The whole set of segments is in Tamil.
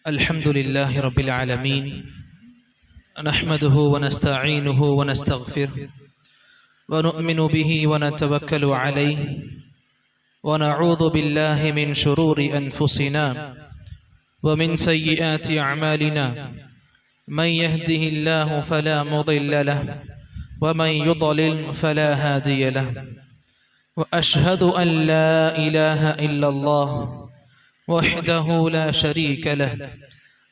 الحمد لله رب العالمين، نحمده ونستعينه ونستغفره ونؤمن به ونتوكل عليه، ونعوذ بالله من شرور أنفسنا ومن سيئات أعمالنا. من يهده الله فلا مضل له ومن يضلل فلا هادي له، وأشهد أن لا إله إلا الله وحده لا شريك له،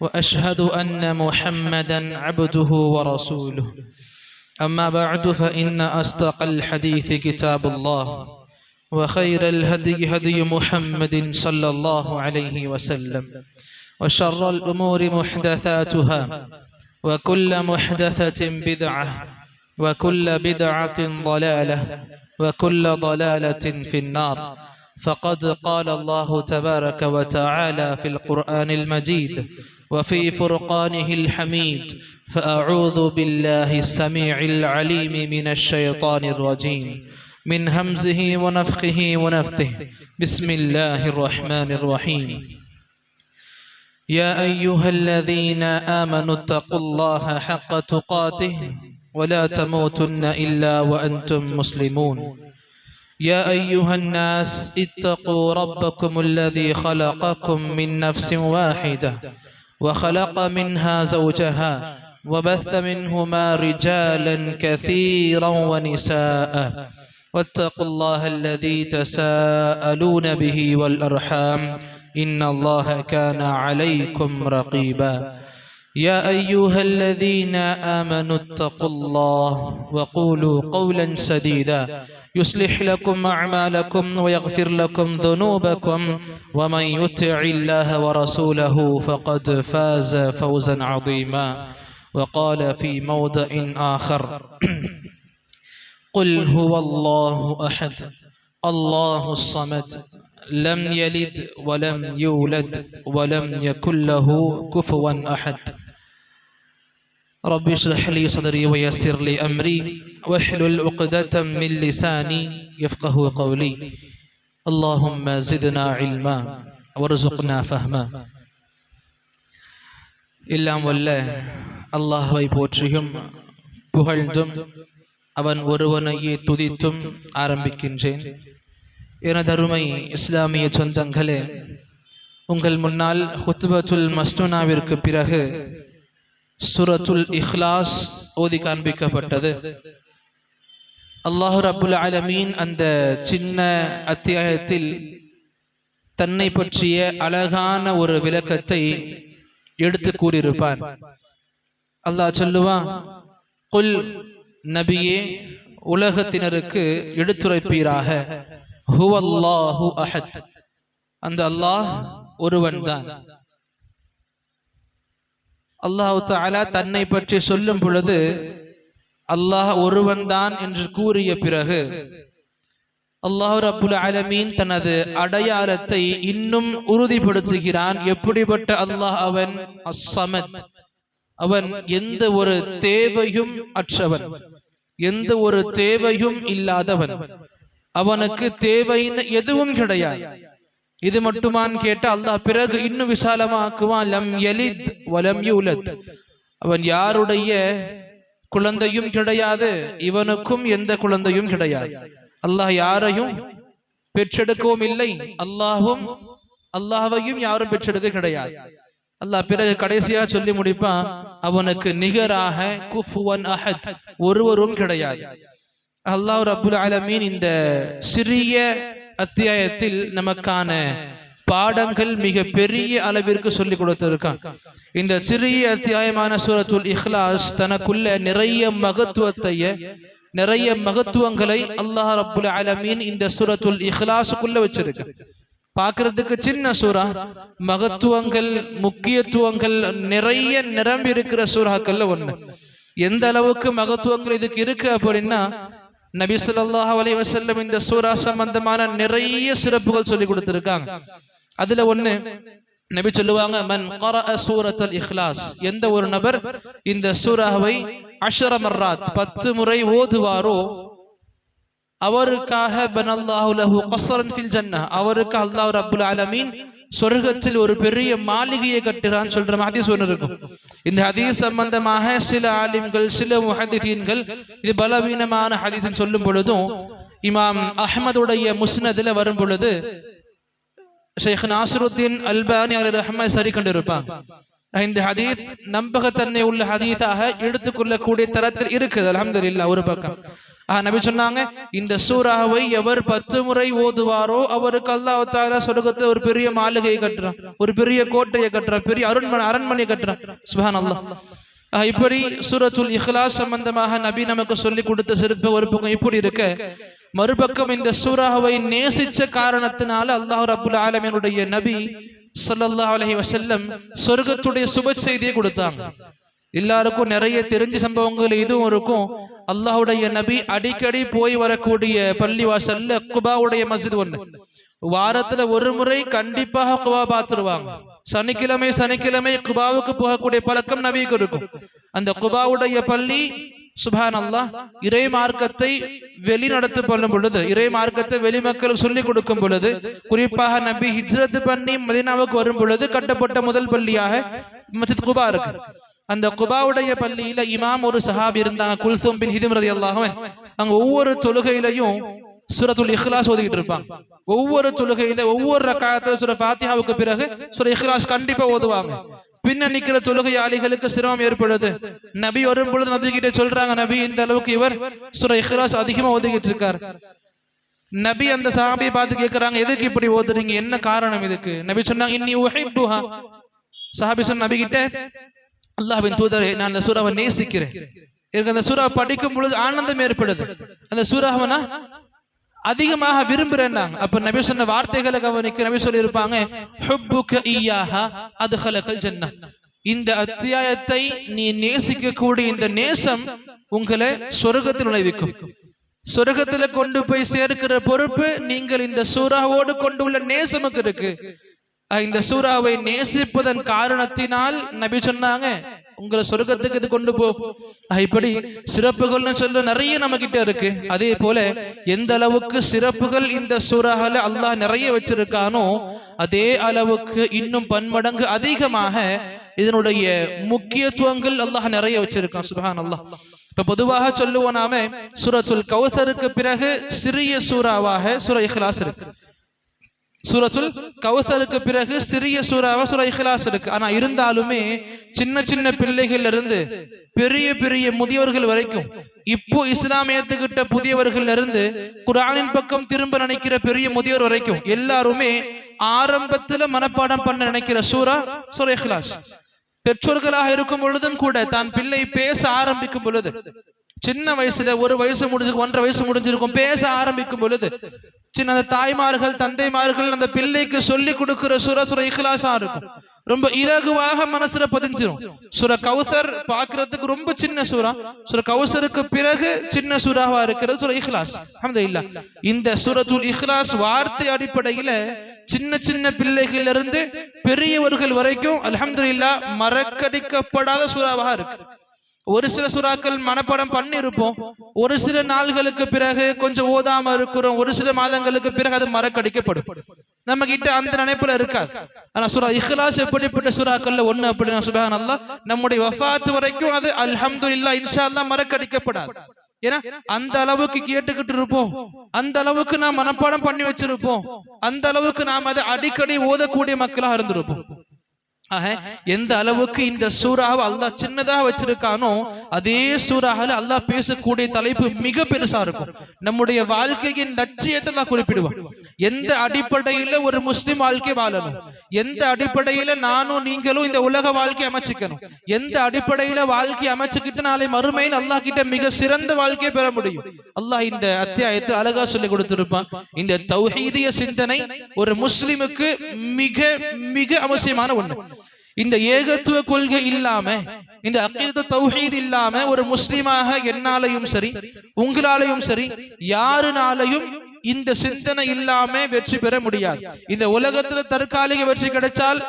وأشهد أن محمدا عبده ورسوله. أما بعد، فإن أصدق الحديث كتاب الله، وخير الهدي هدي محمد صلى الله عليه وسلم، وشر الأمور محدثاتها، وكل محدثة بدعة، وكل بدعة ضلالة، وكل ضلالة في النار. فقد قال الله تبارك وتعالى في القرآن المجيد وفي فرقانه الحميد: فأعوذ بالله السميع العليم من الشيطان الرجيم، من همزه ونفخه ونفثه. بسم الله الرحمن الرحيم. يا أيها الذين آمنوا اتقوا الله حق تقاته ولا تموتن إلا وأنتم مسلمون. يا أيها الناس اتقوا ربكم الذي خلقكم من نفس واحدة وخلق منها زوجها وبث منهما رجالا كثيرا ونساء، واتقوا الله الذي تساءلون به والأرحام، إن الله كان عليكم رقيبا. يا أيها الذين آمنوا اتقوا الله وقولوا قولا سديدا يصلح لكم أعمالكم ويغفر لكم ذنوبكم، ومن يطع الله ورسوله فقد فاز فوزا عظيما. وقال في موضع آخر: قل هو الله أحد الله الصمد لم يلد ولم يولد ولم يكن له كفوا أحد. رب اشرح لي صدري ويسر لي أمري واحلل عقدة من لساني يفقه قولي. اللهم زدنا علما وارزقنا فهما. எல்லாம் வல்ல அல்லாஹ்வை போற்றியும் புகழ்ந்தும் அவன் ஒருவனையே துதித்தும் ஆரம்பிக்கின்றேன். எனதருமை இஸ்லாமிய சொந்தங்களே, உங்கள் முன்னால் ஹுத்பத்துல் மஸ்னூனாவிற்கு பிறகு சூரத்துல் இஹ்லாஸ் ஓதி காண்பிக்கப்பட்டது. அல்லாஹ் ரப்புல் ஆலமீன் அந்த சின்ன அத்தியாயத்தில் தன்னை பற்றிய அழகான ஒரு விளக்கத்தை எடுத்து கூறியிருப்பான். அல்லாஹ் சொல்லுவான்: குல், நபியே, உலகத்தினருக்கு எடுத்துரைப்பீராக, ஹுவல்லாஹு அஹத், அந்த அல்லாஹ் ஒருவன் தான். அல்லாஹ் தஆலா தன்னை பற்றி சொல்லும் பொழுது அல்லாஹ் ஒருவன் தான் என்று கூறிய பிறகு அல்லாஹ் ரப்புல் ஆலமீன் தனது அடையாளத்தை இன்னும் உறுதிப்படுத்துகிறான். எப்படிப்பட்ட அல்லாஹ் அவன்? அஸ்-ஸமத், அவன் எந்த ஒரு தேவையும் அற்றவன், எந்த ஒரு தேவையும் இல்லாதவன், அவனுக்கு தேவைன்னு எதுவும் கிடையாது. இது மட்டுமான் கேட்ட அல்லாஹ் பிறகு இன்னும் விசாலமாக்குவான்: லம் யலித் வலம் யூலத், அவன் யாருடைய குழந்தையும் கிடையாது, இவனுக்கும் எந்த குழந்தையும் கிடையாது. அல்லாஹ் யாரையும் பெற்றெடுக்கவும் இல்லை, அல்லாஹ்வையும் யாரும் பெற்றெடுக்க கிடையாது. அல்லாஹ் பிறகு கடைசியா சொல்லி முடிப்பான்: அவனுக்கு நிகராக குஃபுவன் அஹத், ஒருவரும் கிடையாது. அல்லாஹ் ரப்புல் ஆலமீன் இந்த சிறிய அத்தியாயத்தில் நமக்கான பாடங்கள் மிக பெரிய அளவிற்கு சொல்லிக் கொடுத்திருக்கான். இந்த சிறிய அத்தியாயமான சூரத்துல் இஹ்லாஸ் தனக்குள்ள நிறைய மகத்துவங்களை அல்லாஹ் ரப்புல் ஆலமீன் இந்த சூரத்துல் இஹ்லாஸுக்குள்ள வச்சிருக்க. பார்க்கிறதுக்கு சின்ன சூரா, மகத்துவங்கள் முக்கியத்துவங்கள் நிறைய நிரம்பி இருக்கிற சூறாக்கள்ல ஒண்ணு. எந்த அளவுக்கு மகத்துவங்கள் இதுக்கு இருக்கு அப்படின்னா, நபி ஸல்லல்லாஹு அலைஹி வஸல்லம் இந்த சூரா சம்பந்தமான நிறைய சிறப்புகள் சொல்லி கொடுத்திருக்காங்க. அதுல ஒண்ணு நபி சொல்லுவாங்க: மன் கரஅ சூரத்துல் இஹ்லாஸ், எந்த ஒரு நபர் இந்த சூராவை 10 மர்ராத் 10 முறை ஓதுவாரோ அவருக்காக பனல்லாஹு லஹு கஸ்ரன் ஃபில் ஜன்னah, அவருக்கு அல்லாஹ் ரப்புல் ஆலமீன் சொர்க்கத்தில் ஒரு பெரிய மாளிகையை கட்டுறான்னு சொல்ற ஹதீஸ் ஒன்று இருக்கும். இந்த ஹதீஸ் சம்பந்தமாக சில ஆலிம்கள் சில முஹத்திதீன்கள் இது பலவீனமான ஹதீஸ் சொல்லும் பொழுதும் இமாம் அஹ்மதுடைய முஸ்னதுல வரும் பொழுது ஷேக் நாசிருத்தீன் அல்பானி அவர்கள் ரஹ்மத் சரி கண்டிருப்பாங்க. இந்த ஹதீஸ் நம்பகத்தன்மை உள்ள ஹதீஸாக எடுத்துக்கொள்ளக்கூடிய தரத்தில் இருக்குது. அல்ஹம்துலில்லாஹ். ஒரு பக்கம் நபி சொன்னாங்க, இந்த சூராவை எவர் 10 முறை ஓதுவாரோ அவருக்கு அல்லாஹ் தஆலா சொர்க்கத்தை ஒரு பெரிய மாளிகையை கட்டுறான், ஒரு பெரிய கோட்டையை கட்டுறான், பெரிய அரண்மனையை கட்டுறான். சுப்ஹானல்லாஹ். இப்படி சூரத்துல் இக்லாஸ் சம்பந்தமாக நபி நமக்கு சொல்லி கொடுத்த சிறப்பு ஒரு பக்கம் இப்படி இருக்க, மறுபக்கம் இந்த சூராவை நேசிச்ச காரணத்தினால அல்லாஹ் ரப்புல் ஆலமீனுடைய நபி ஸல்லல்லாஹு அலைஹி வஸல்லம் சொர்க்கத்துடைய சுப செய்தியை கொடுத்தாங்க. எல்லாருக்கும் நிறைய தெரிஞ்ச சம்பவங்கள் இதுவும் இருக்கும். அல்லாஹ்வுடைய நபி அடிக்கடி போய் வரக்கூடிய பள்ளிவாசல்ல குபாவுடைய மஸ்ஜித் ஒன்று. வாரத்துல ஒரு முறை கண்டிப்பாக குபா பார்த்துருவாங்க. சனிக்கிழமை குபாவுக்கு போகக்கூடிய பழக்கம் நபிக்கு இருக்கும். அந்த குபாவுடைய பள்ளி சுப்ஹானல்லாஹ் இறை மார்க்கத்தை வெளிநடத்து பண்ணும் பொழுது, இறை மார்க்கத்தை வெளி மக்களுக்கு சொல்லிக் கொடுக்கும் பொழுது, குறிப்பாக நபி ஹிஜ்ரத் பண்ணி மதீனாவுக்கு வரும் பொழுது கட்டப்பட்ட முதல் பள்ளியாக மஸ்ஜித் குபா இருக்கு. அந்த குபாவுடைய பள்ளியில இமாம் ஒரு சஹாபி இருந்தாங்க, குல்சூம் பின் ஹிதும் ரலியல்லாஹு அன்ஹு. அங்க ஒவ்வொரு தொழுகையிலையும் சூரத்துல் இக்லாஸ் ஓதிக்கிட்டு இருப்பாங்க. ஒவ்வொரு தொழுகையில ஒவ்வொரு ரக்காத்துல சூரா ஃபாத்திஹாவுக்கு பிறகு சூரா இக்லாஸ் கண்டிப்பா ஓதுவாங்க. பின்ன நிக்கிற தொழுகையாளிகளுக்கு சிரமம் ஏற்படுது. நபி வரும் பொழுது நபி கிட்ட சொல்றாங்க, நபி இந்த அளவுக்கு இவர் சூரா இக்லாஸ் அதிகமா ஓதிக்கிட்டு இருக்கார். நபி அந்த சஹாபியை பார்த்து கேட்கிறாங்க, எதுக்கு இப்படி ஓதுறீங்க, என்ன காரணம் இதுக்கு? நபி சொன்னாங்க, இன்னி உஹிப்புஹா. சஹாபி சொன்ன நபி கிட்ட, அல்லாஹ்வின் தூதரே, நான் அந்த சூராவை நேசிக்கிறேன், எனக்கு அந்த சூறாவை படிக்கும் பொழுது ஆனந்தம் ஏற்படுது, அந்த சூறாவை நான் அதிகமாக விரும்புறேன். அப்ப நபி சொன்ன வார்த்தைகளை கவனிக்க நபி சொல்லி இருப்பாங்க, ஹுப்புக இய்யாஹா அத்கலகல் ஜன்னah. இந்த அத்தியாயத்தை நீ நேசிக்க கூடிய இந்த நேசம் உங்களை சொர்க்கத்தில் நுழைவிக்கும். சொர்க்கத்துல கொண்டு போய் சேர்க்கிற பொறுப்பு நீங்கள் இந்த சூறாவோடு கொண்டுள்ள நேசமுக்கு இருக்கு. இந்த சூறாவை நேசிப்பதன் காரணத்தினால் நபி சொன்னாங்க, உங்களை சொர்க்கத்துக்கு இது கொண்டு போகும். இப்படி சிறப்புகள்னு சொல்ல நிறைய நம்ம கிட்ட இருக்கு. அதே போல எந்த அளவுக்கு சிறப்புகள் இந்த சூறால அல்லாஹ் நிறைய வச்சிருக்கானோ அதே அளவுக்கு இன்னும் பன்மடங்கு அதிகமாக இதனுடைய முக்கியத்துவங்கள் அல்லாஹ் நிறைய வச்சிருக்கான். சுப்ஹானல்லாஹ். இப்ப பொதுவாக சொல்லுவோம் நாம, சூரத்துல் கௌசருக்கு பிறகு சிறிய சூறாவாக சூரா இக்லாஸ் இருக்கு. சூரத்துல் கௌசருக்கு பிறகு சிறிய சூறாவா சூரா இக்லாஸ் இருக்கு. ஆனா இருந்தாலுமே சின்ன சின்ன பிள்ளைகள் இருந்து பெரிய பெரிய முதியவர்கள் வரைக்கும், இப்போ இஸ்லாமியத்துக்கிட்ட புதியவர்கள் இருந்து குர்ஆனின் பக்கம் திரும்ப நினைக்கிற பெரிய முதியோர் வரைக்கும் எல்லாருமே ஆரம்பத்துல மனப்பாடம் பண்ண நினைக்கிற சூரா சூரா இக்லாஸ். பெற்றோர்களாக இருக்கும் பொழுதும் கூட தான் பிள்ளை பேச ஆரம்பிக்கும் பொழுது, சின்ன வயசுல 1 வயசு முடிஞ்சு 1.5 வயசு முடிஞ்சிருக்கும், பேச ஆரம்பிக்கும் பொழுது சின்ன தாய்மார்கள் தந்தைமார்கள் அந்த பிள்ளைக்கு சொல்லி கொடுக்கிற சூரா சூரா இக்லாஸா இருக்கும். ரொம்ப இலகுவாக மனசுல பதிஞ்சிரும். சூரா கௌசர் பாக்குறதுக்கு ரொம்ப சின்ன சூரா, சூரா கௌசருக்கு பிறகு சின்ன சூறாவா இருக்கிறது சூரா இக்லாஸ். அல்ஹம்துலில்லாஹ். இந்த சூரத்துல் இக்லாஸ் வார்த்தை அடிப்படையில சின்ன சின்ன பிள்ளைகள் இருந்து பெரியவர்கள் வரைக்கும் அல்ஹம்துலில்லாஹ் மறக்கடிக்கப்படாத சூறாவாக இருக்கு. ஒரு சில சூறாக்கள் மனப்பாடம் பண்ணி இருப்போம், ஒரு சில நாள்களுக்கு பிறகு கொஞ்சம் ஓதாம இருக்கிறோம், ஒரு சில மாதங்களுக்கு பிறகு அது மறக்கடிக்கப்படும். நம்ம கிட்ட அந்த நினைப்புல இருக்காது. ஆனா சூரா இக்லாஸ் எப்படிப்பட்ட சூறாக்கள்ல ஒண்ணு அப்படின்னா சுப்ஹானல்லாஹ், நம்முடைய வஃபாத் வரைக்கும் அது அல்ஹம்துலில்லாஹ் இன்ஷா அல்லாஹ் மறக்கடிக்கப்படாது. ஏன்னா அந்த அளவுக்கு கேட்டுக்கிட்டு இருப்போம், அந்த அளவுக்கு நாம் மனப்பாடம் பண்ணி வச்சிருப்போம், அந்த அளவுக்கு நாம் அதை அடிக்கடி ஓதக்கூடிய மக்களாக இருந்திருப்போம். எந்த அளவுக்கு இந்த சூறாவை அல்லாஹ் சின்னதாக வச்சிருக்கானோ அதே சூறாவில் அல்லாஹ் பேசக்கூடிய தலைப்பு மிக பெருசா இருக்கும். நம்முடைய வாழ்க்கையின் லட்சியத்தை தான் குறிப்பிடுவான். எந்த அடிப்படையில ஒரு முஸ்லிம் வாழ்க்கை வாழணும், எந்த அடிப்படையில நானும் நீங்களும் இந்த உலக வாழ்க்கை அமைச்சுக்கணும், எந்த அடிப்படையில வாழ்க்கை அமைச்சுக்கிட்டு நாளை மறுமையில் அல்லாஹ் கிட்ட மிக சிறந்த வாழ்க்கையை பெற முடியும். அல்லாஹ் இந்த அத்தியாயத்தை அழகா சொல்லி கொடுத்திருப்பான். இந்த தௌஹீதிய சிந்தனை ஒரு முஸ்லிமுக்கு மிக மிக அவசியமான ஒண்ணு. இந்த ஏகத்துவ கொள்கை இல்லாம, இந்த அகீதா தௌஹீத் இல்லாம ஒரு முஸ்லிமாக என்னாலையும் சரி உங்களாலையும் சரி யாருனாலையும் இந்த சிந்தனை இல்லாம வெற்றி பெற முடியாது. இந்த உலகத்துல தற்காலிக வெற்றி கிடைச்சால்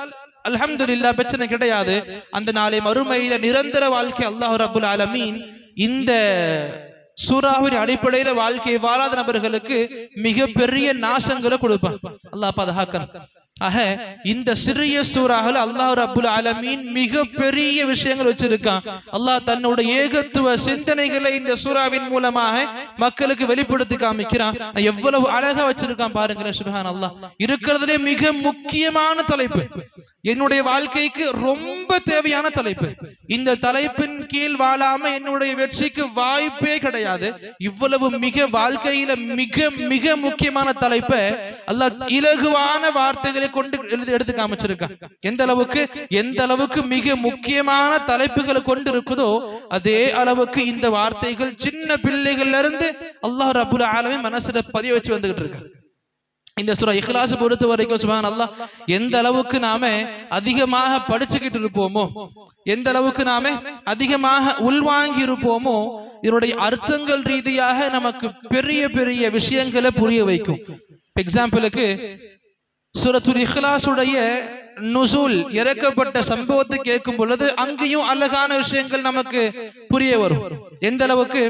அல்ஹம்துலில்லாஹ் பிரச்சனை கிடையாது. அந்த நாளை மறுமையில நிரந்தர வாழ்க்கை அல்லாஹ் ரப்புல் ஆலமீன் இந்த சூறாவின் அடிப்படையில வாழ்க்கையை வாழாத நபர்களுக்கு மிகப்பெரிய நாசங்களை கொடுப்பான். அல்லாஹ் பாதுகாக்கணும். ஆக இந்த சிறிய சூறாவில் அல்லாஹ் ரப்புல் ஆலமீன் மிக பெரிய விஷயங்கள் வச்சிருக்கான். அல்லாஹ் தன்னோட ஏகத்துவ சிந்தனைகளை இந்த சூறாவின் மூலமாக மக்களுக்கு வெளிப்படுத்தி காமிக்கிறான். எவ்வளவு அழகா வச்சிருக்கான் பாருங்க. சுப்ஹானல்லாஹ். இருக்கிறதுலே மிக முக்கியமான தலைப்பு, என்னுடைய வாழ்க்கைக்கு ரொம்ப தேவையான தலைப்பு. இந்த தலைப்பின் கீழ் வாழாம என்னுடைய வெற்றிக்கு வாய்ப்பே கிடையாது. இவ்வளவு மிக வாழ்க்கையில மிக மிக முக்கியமான தலைப்பை அல்லாஹ் இலகுவான வார்த்தைகளை கொண்டு எடுத்து காமிச்சிருக்கான். எந்த அளவுக்கு மிக முக்கியமான தலைப்புகளை கொண்டு இருக்குதோ அதே அளவுக்கு இந்த வார்த்தைகள் சின்ன பிள்ளைகள்ல இருந்து அல்லாஹ் ரப்புல் ஆலமீன் மனசுல பதிய வச்சு வந்துகிட்டு இருக்கான். இந்த சூரா இக்லாஸ் பொறுத்த வரைக்கும் சுப்ஹானல்லாஹ், எந்த அளவுக்கு நாம அதிகமாக படிச்சுக்கிட்டு இருப்போமோ, எந்த அளவுக்கு நாம அதிகமாக உள்வாங்கி இருப்போமோ, இதனுடைய அர்த்தங்கள் ரீதியாக நமக்கு பெரிய பெரிய விஷயங்களை புரிய வைக்கும். எக்ஸாம்பிளுக்கு சூரத்துல் இக்லாஸுடைய நுசூல், இறக்கப்பட்ட சம்பவத்தை கேட்கும் பொழுது அங்கேயும் அழகான விஷயங்கள் நமக்கு புரிய வரும். எந்த அளவுக்கு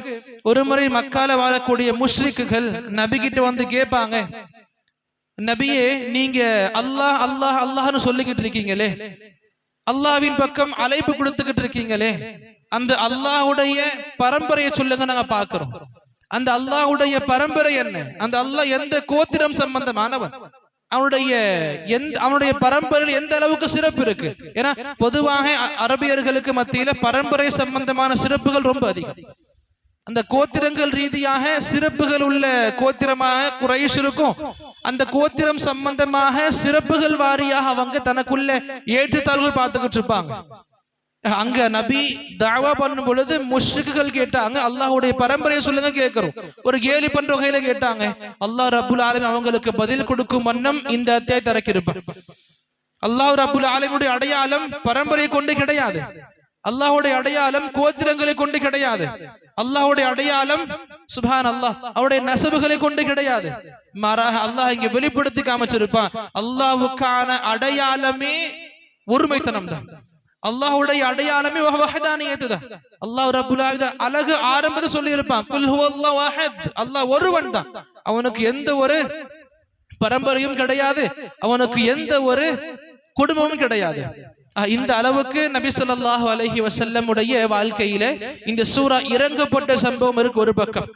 ஒரு முறை மக்கால வாழக்கூடிய முஷ்ரிக்குகள் நபி கிட்ட வந்து கேட்பாங்க, நபியே நீங்க அல்லாஹ் அல்லாஹ் அல்லாஹ்னு சொல்லிக்கிட்டு இருக்கீங்களே, அல்லாஹ்வின் பக்கம் அழைப்பு கொடுத்துக்கிட்டு இருக்கீங்களே, அந்த அல்லாஹ்வுடைய பரம்பரையை சொல்லுங்க, நாங்க பாக்குறோம். அந்த அல்லாஹ்வுடைய பரம்பரை என்ன? அந்த அல்லாஹ் எந்த கோத்திரம் சம்பந்தமானவன்? அவனுடைய பரம்பரையில் எந்த அளவுக்கு சிறப்பு இருக்கு? ஏன்னா பொதுவாக அரபியர்களுக்கு மத்தியில பரம்பரை சம்பந்தமான சிறப்புகள் ரொம்ப அதிகம். அந்த கோத்திரங்கள் ரீதியாக சிறப்புகள் உள்ள கோத்திரமாக குறைஷ் இருக்கும். அந்த கோத்திரம் சம்பந்தமாக சிறப்புகள் வாரியாக அவங்க தனக்குள்ள ஏற்றுத்தாழ்வுகள் பார்த்துக்கிட்டு இருப்பாங்க. அங்க நபி தாவா பண்ணும் பொழுது முஷ்ரிக்குகள் கேட்டாங்க, அல்லாஹ்வுடைய பரம்பரையை சொல்லுங்க கேட்கிறோம். ஒரு கேலி பண்ற வகையில கேட்டாங்க. அல்லாஹ் ரப்புல் ஆலமீன் அவங்களுக்கு பதில் கொடுக்கும் வண்ணம் இந்த அத்தியாயத்தை இறக்கியிருப்பார். அல்லாஹ் ரப்புல் ஆலமீனுடைய அடையாளம் பரம்பரையை கொண்டு கிடையாது. அல்லாஹ்வுடைய அடையாளம் கோத்திரங்களை கொண்டு கிடையாது. அல்லாஹ்வுடைய அடையாளம் சுப்ஹானல்லாஹ் அவருடைய நசபுகளை கொண்டு கிடையாது. மாறாக அல்லாஹ் இங்க வெளிப்படுத்தி காமிச்சிருப்பான். அல்லாஹ்வுக்கான அடையாளமே ஒருமைத்தனம் தான். அல்லாஹ்வுடைய அடையாளமே வஹ்தானியத் தான். அல்லாஹ் ரப்புல் ஆலமீன் அழகு ஆரம்பத்தை சொல்லி இருப்பான், குல் ஹுவல்லாஹு அஹத், அல்லாஹ் ஒருவன் தான். அவனுக்கு எந்த ஒரு பரம்பரையும் கிடையாது, அவனுக்கு எந்த ஒரு குடும்பமும் கிடையாது. இந்த அளவுக்கு நபி ஸல்லல்லாஹு அலைஹி வஸல்லம் உடைய வாழ்க்கையில இந்த சூரா இறங்கப்பட்ட சம்பவம் இருக்கு ஒரு பக்கம்.